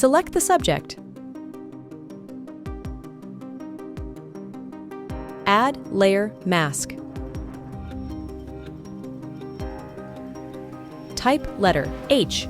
Select the subject. Add Layer Mask. Type letter H.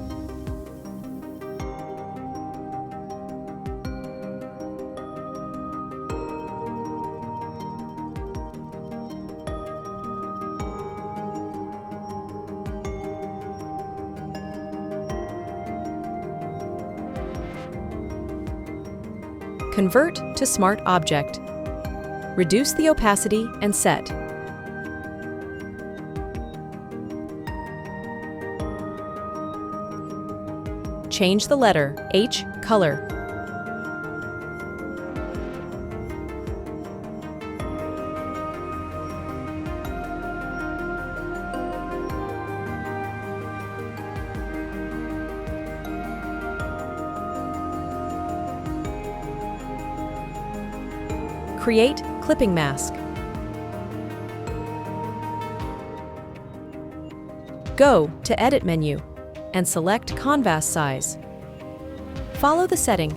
Convert to Smart Object. Reduce the opacity and set. Change the letter H color. Create clipping mask. Go to Edit menu and select canvas size. Follow the setting.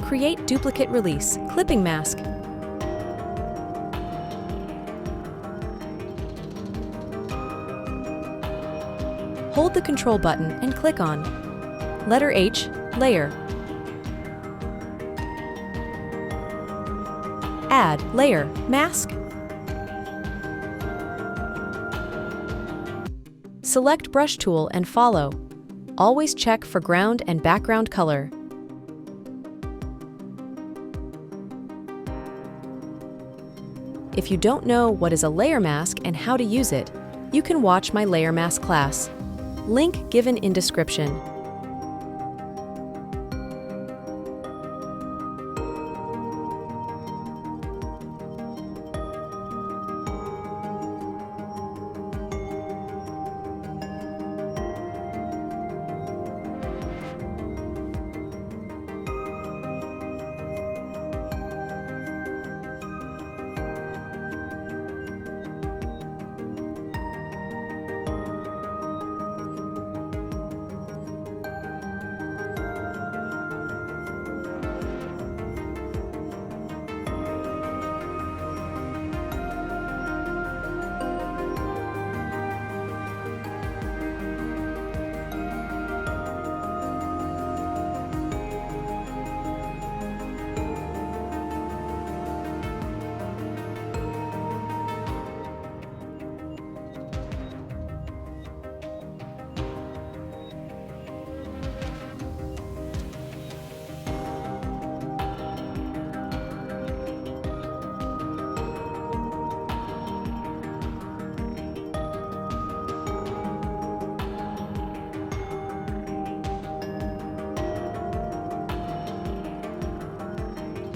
Create duplicate release clipping mask. Hold the Control button and click on letter H layer. Add layer mask. Select brush tool and follow. Always check for ground and background color. If you don't know what is a layer mask and how to use it, you can watch my layer mask class. Link given in description.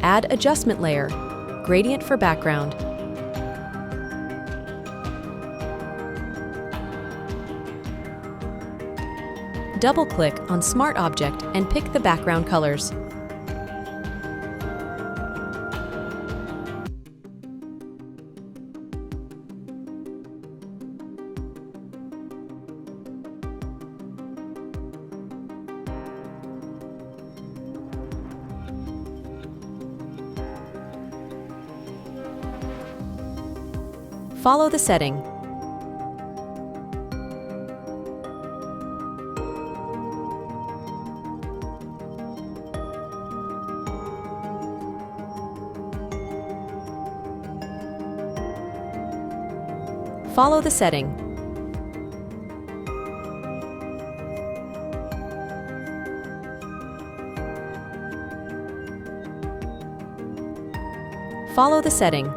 Add adjustment layer, gradient for background. Double-click on Smart Object and pick the background colors. Follow the setting. Follow the setting. Follow the setting.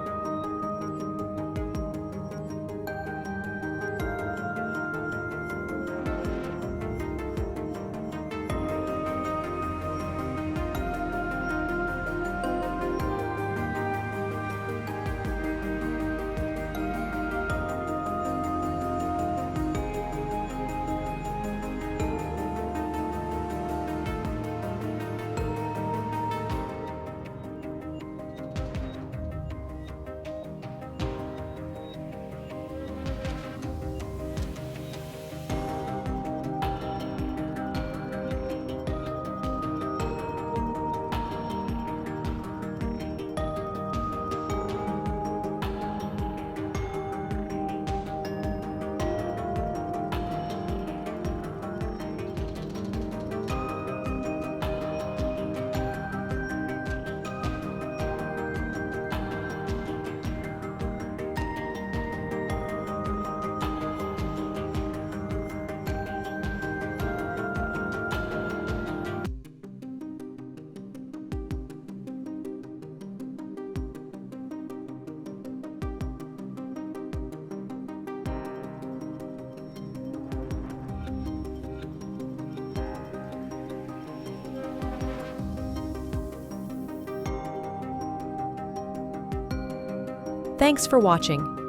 Thanks for watching.